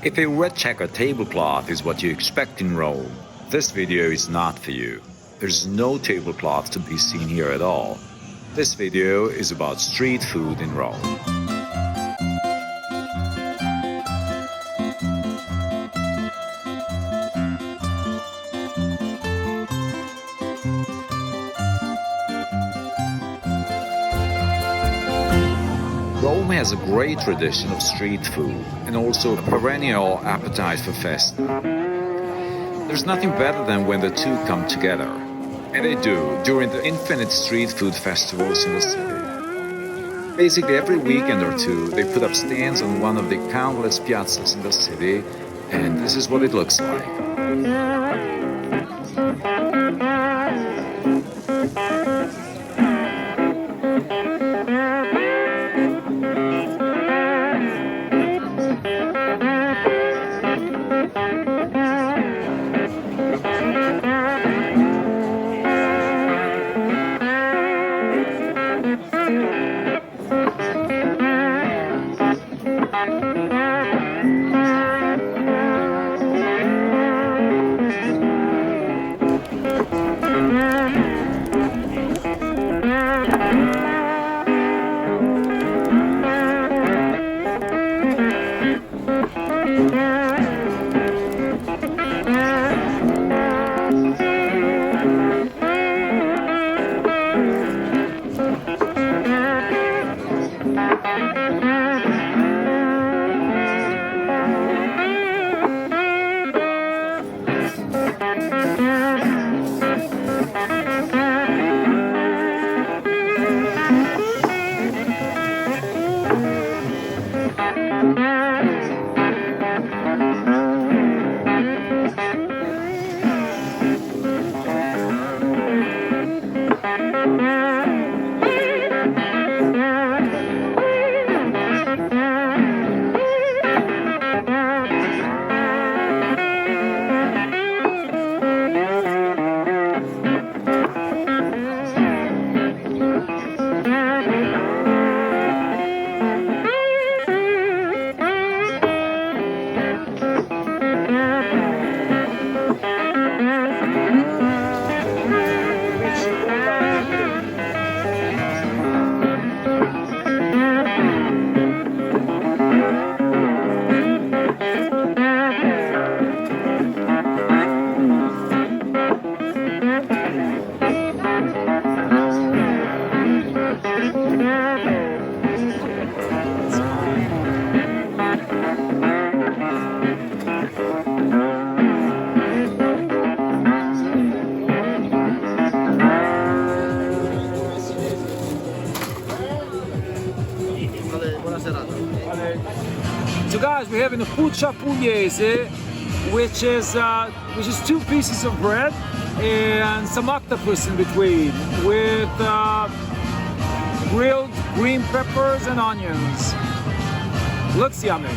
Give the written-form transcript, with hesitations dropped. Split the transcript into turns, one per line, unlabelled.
If a red checker tablecloth is what you expect in Rome, this video is not for you. There's no tablecloth to be seen here at all. This video is about street food in Rome. Rome has a great tradition of street food and also a perennial appetite for festa. There's nothing better than when the two come together, and they do during the infinite street food festivals in the city. Basically every weekend or two they put up stands on one of the countless piazzas in the city, and this is what it looks like.
So guys, we're having a buccia pugliese, which is two pieces of bread and some octopus in between, with grilled green peppers and onions. Looks yummy.